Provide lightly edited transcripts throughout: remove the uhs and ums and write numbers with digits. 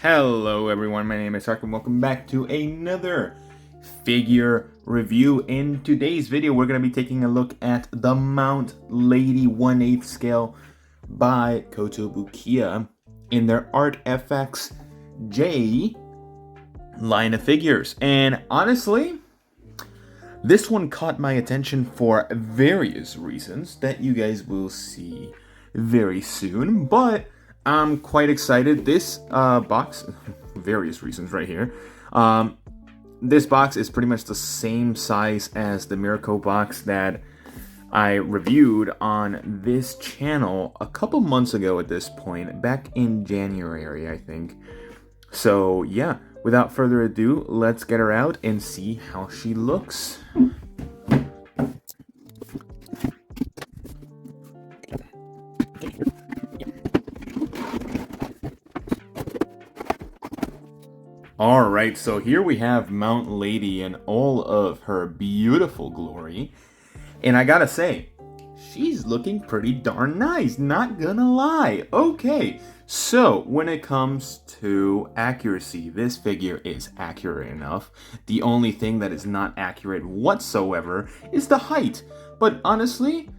Hello everyone, my name is Ark and welcome back to another figure review. In today's video, we're going to be taking a look at the Mount Lady 1/8 scale by Kotobukiya in their ArtFXJ line of figures. And honestly, this one caught my attention for various reasons that you guys will see very soon, but I'm quite excited. This box, various reasons right here. This box is pretty much the same size as the Miracle box that I reviewed on this channel a couple months ago at this point, back in January, I think. So yeah, without further ado, let's get her out and see how she looks. Alright, so here we have Mount Lady in all of her beautiful glory. And I gotta say, she's looking pretty darn nice, not gonna lie. Okay, so when it comes to accuracy, this figure is accurate enough. The only thing that is not accurate whatsoever is the height. But honestly,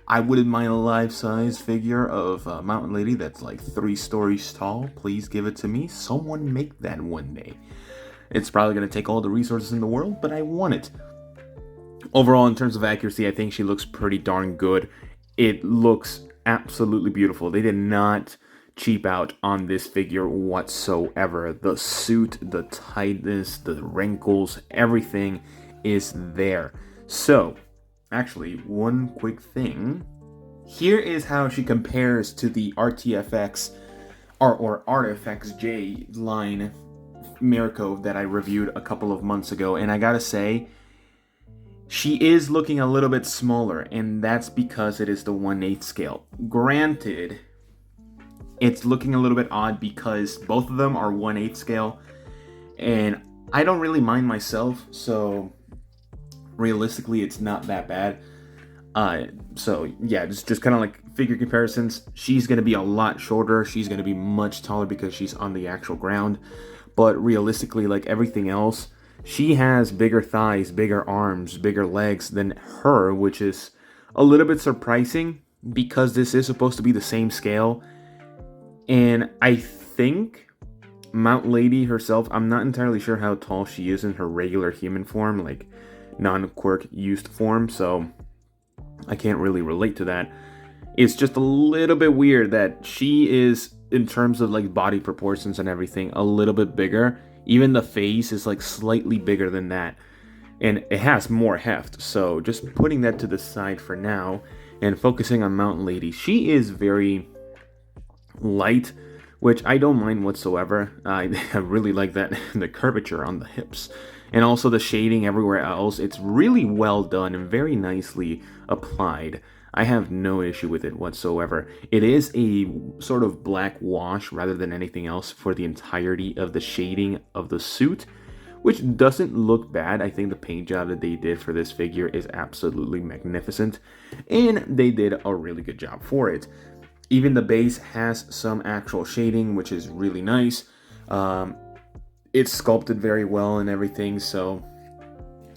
I wouldn't mind a life-size figure of Mountain Lady that's like 3 stories tall. Please give it to me. Someone make that one day. It's probably going to take all the resources in the world, but I want it. Overall, in terms of accuracy, I think she looks pretty darn good. It looks absolutely beautiful. They did not cheap out on this figure whatsoever. The suit, the tightness, the wrinkles, everything is there. So actually, one quick thing. Here is how she compares to the RTFX or ArtFXJ line Miracle that I reviewed a couple of months ago, and I gotta say, she is looking a little bit smaller, and that's because it is the 1/8 scale. Granted, it's looking a little bit odd because both of them are 1/8 scale, and I don't really mind myself, so realistically, it's not that bad. So yeah, just kind of like figure comparisons. She's going to be a lot shorter. She's going to be much taller because she's on the actual ground. But realistically, like everything else, she has bigger thighs, bigger arms, bigger legs than her, which is a little bit surprising because this is supposed to be the same scale. And I think Mount Lady herself, I'm not entirely sure how tall she is in her regular human form, like non-quirk used form, so I can't really relate to that. It's just a little bit weird that she is, in terms of like body proportions and everything, a little bit bigger. Even the face is like slightly bigger than that, and it has more heft. So just putting that to the side for now and focusing on Mountain Lady, she is very light, which I don't mind whatsoever. I really like that, the curvature on the hips. And also the shading everywhere else. It's really well done and very nicely applied. I have no issue with it whatsoever. It is a sort of black wash rather than anything else for the entirety of the shading of the suit, which doesn't look bad. I think the paint job that they did for this figure is absolutely magnificent, and they did a really good job for it. Even the base has some actual shading, which is really nice. It's sculpted very well and everything, so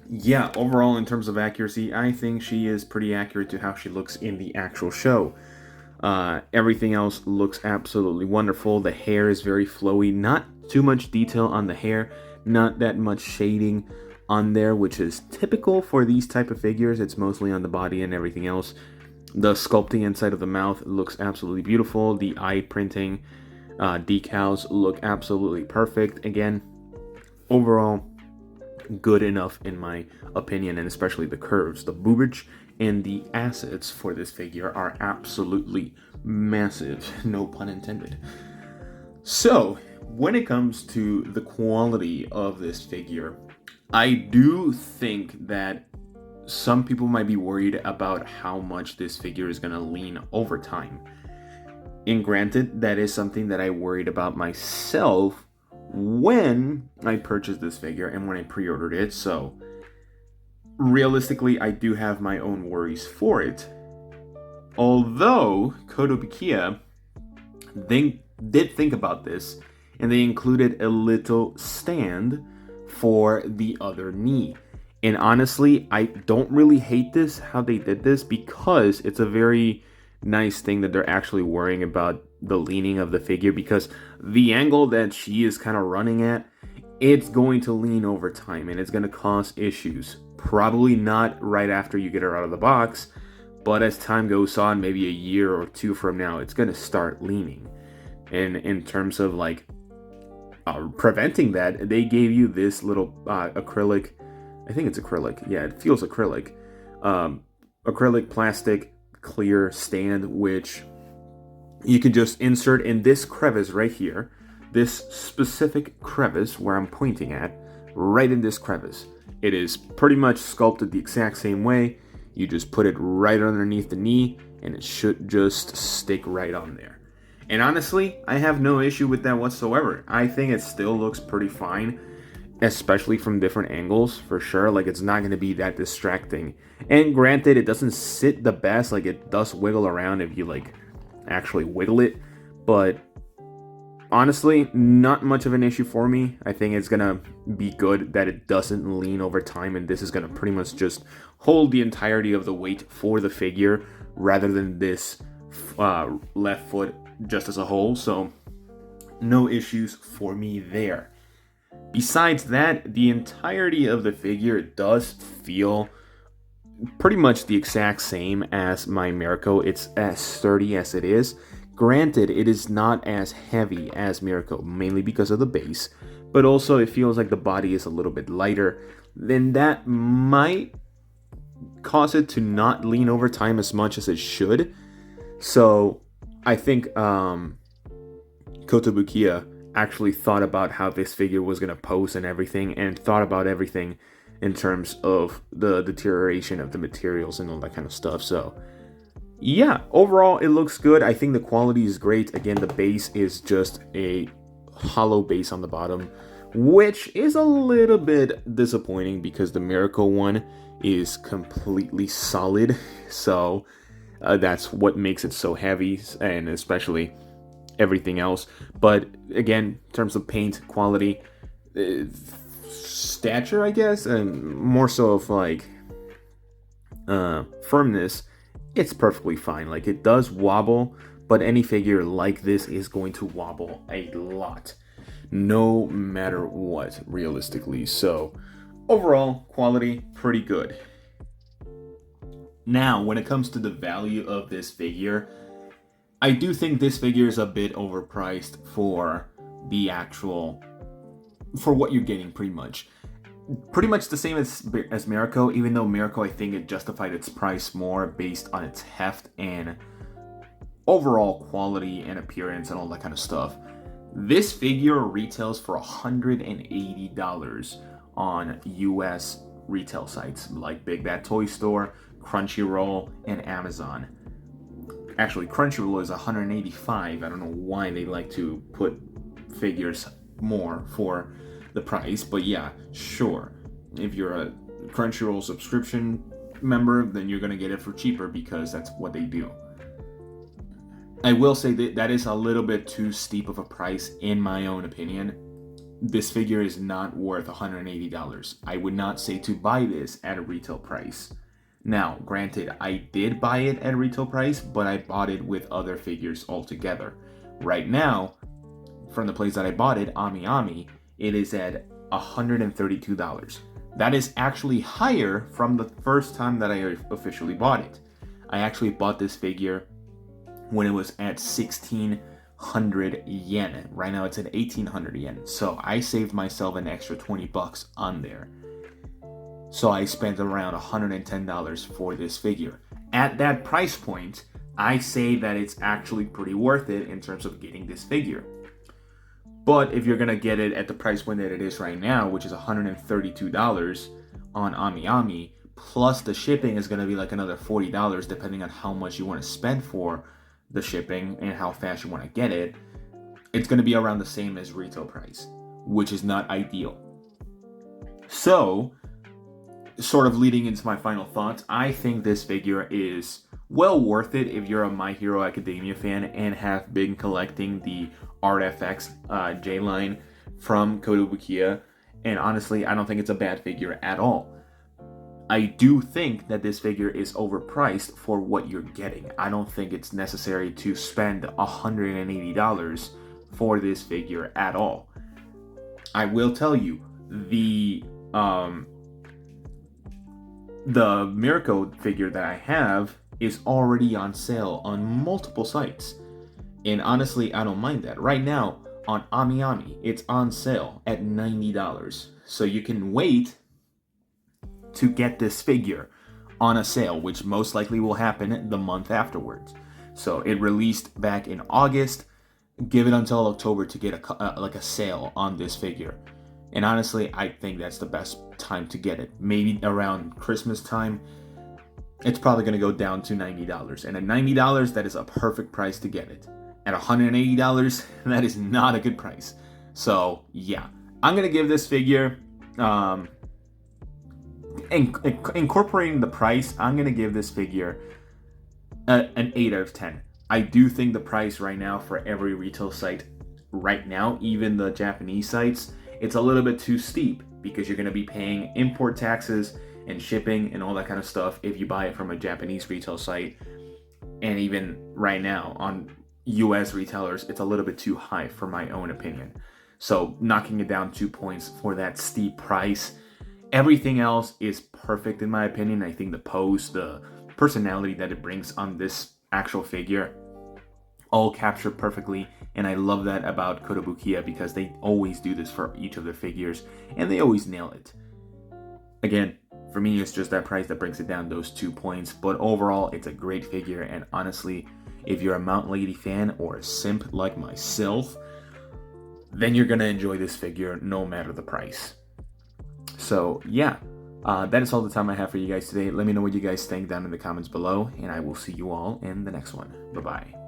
yeah, overall in terms of accuracy, I think she is pretty accurate to how she looks in the actual show. Everything else looks absolutely wonderful. The hair is very flowy, not too much detail on the hair, not that much shading on there, which is typical for these type of figures. It's mostly on the body and everything else. The sculpting inside of the mouth looks absolutely beautiful. The eye printing decals look absolutely perfect. Again, overall, good enough in my opinion, and especially the curves. The boobage and the assets for this figure are absolutely massive, no pun intended. So, when it comes to the quality of this figure, I do think that some people might be worried about how much this figure is going to lean over time. And granted, that is something that I worried about myself when I purchased this figure and when I pre-ordered it. So realistically, I do have my own worries for it. Although Kotobukiya did think about this and they included a little stand for the other knee. And honestly, I don't really hate this, how they did this, because it's a very nice thing that they're actually worrying about the leaning of the figure, because the angle that she is kind of running at, it's going to lean over time and it's going to cause issues. Probably not right after you get her out of the box, but as time goes on, maybe a year or two from now, it's going to start leaning. And in terms of like preventing that, they gave you this little acrylic, I think it's acrylic, yeah, it feels acrylic, acrylic plastic clear stand, which you can just insert in this crevice right here, this specific crevice where I'm pointing at, right in this crevice. It is pretty much sculpted the exact same way. You just put it right underneath the knee and it should just stick right on there. And honestly, I have no issue with that whatsoever. I think it still looks pretty fine, especially from different angles, for sure. Like, it's not going to be that distracting. And granted, it doesn't sit the best. Like, it does wiggle around if you like actually wiggle it, but honestly, not much of an issue for me. I think it's gonna be good that it doesn't lean over time, and this is gonna pretty much just hold the entirety of the weight for the figure rather than this left foot just as a whole. So no issues for me there. Besides that, the entirety of the figure does feel pretty much the exact same as my Mirko. It's as sturdy as it is. Granted, it is not as heavy as Mirko, mainly because of the base, but also it feels like the body is a little bit lighter. Then that might cause it to not lean over time as much as it should. So I think Kotobukiya actually thought about how this figure was going to pose and everything, and thought about everything in terms of the deterioration of the materials and all that kind of stuff. So yeah, overall it looks good. I think the quality is great. Again, the base is just a hollow base on the bottom, which is a little bit disappointing because the Miracle one is completely solid. So that's what makes it so heavy, and especially everything else. But again, in terms of paint quality, stature, I guess, and more so of like firmness, it's perfectly fine. Like, it does wobble, but any figure like this is going to wobble a lot, no matter what, realistically. So overall quality, pretty good. Now, when it comes to the value of this figure, I do think this figure is a bit overpriced for the actual, for what you're getting, pretty much. Pretty much the same as Mirko, even though Mirko, I think it justified its price more based on its heft and overall quality and appearance and all that kind of stuff. This figure retails for $180 on US retail sites like Big Bad Toy Store, Crunchyroll, and Amazon. Actually, Crunchyroll is $185. I don't know why they like to put figures more for the price, but yeah, sure. If you're a Crunchyroll subscription member, then you're gonna get it for cheaper because that's what they do. I will say that that is a little bit too steep of a price in my own opinion. This figure is not worth $180. I would not say to buy this at a retail price. Now, granted, I did buy it at a retail price, but I bought it with other figures altogether. Right now, from the place that I bought it, Ami Ami, it is at $132. That is actually higher from the first time that I officially bought it. I actually bought this figure when it was at 1,600 yen. Right now it's at 1,800 yen. So I saved myself an extra 20 bucks on there. So I spent around $110 for this figure. At that price point, I say that it's actually pretty worth it in terms of getting this figure. But if you're gonna get it at the price point that it is right now, which is $132 on Ami Ami, plus the shipping is gonna be like another $40 depending on how much you want to spend for the shipping and how fast you want to get it, it's gonna be around the same as retail price, which is not ideal. So, sort of leading into my final thoughts, I think this figure is well worth it if you're a My Hero Academia fan and have been collecting the ArtFXJ line from Kotobukiya. And honestly, I don't think it's a bad figure at all. I do think that this figure is overpriced for what you're getting. I don't think it's necessary to spend $180 for this figure at all. I will tell you, the Miracle figure that I have is already on sale on multiple sites. And honestly, I don't mind that. Right now, on AmiAmi, it's on sale at $90. So you can wait to get this figure on a sale, which most likely will happen the month afterwards. So it released back in August. Give it until October to get a sale on this figure. And honestly, I think that's the best time to get it. Maybe around Christmas time, it's probably going to go down to $90. And at $90, that is a perfect price to get it. At $180, that is not a good price. So yeah, I'm going to give this figure, incorporating the price, I'm going to give this figure an 8 out of 10. I do think the price right now for every retail site right now, even the Japanese sites, it's a little bit too steep because you're going to be paying import taxes and shipping and all that kind of stuff if you buy it from a Japanese retail site. And even right now on US retailers, it's a little bit too high for my own opinion. So knocking it down 2 points for that steep price. Everything else is perfect in my opinion. I think the pose, the personality that it brings on this actual figure, all captured perfectly. And I love that about Kotobukiya because they always do this for each of their figures and they always nail it. Again, for me, it's just that price that brings it down those 2 points. But overall, it's a great figure. And honestly, if you're a Mountain Lady fan or a simp like myself, then you're going to enjoy this figure no matter the price. So yeah, that is all the time I have for you guys today. Let me know what you guys think down in the comments below, and I will see you all in the next one. Bye-bye.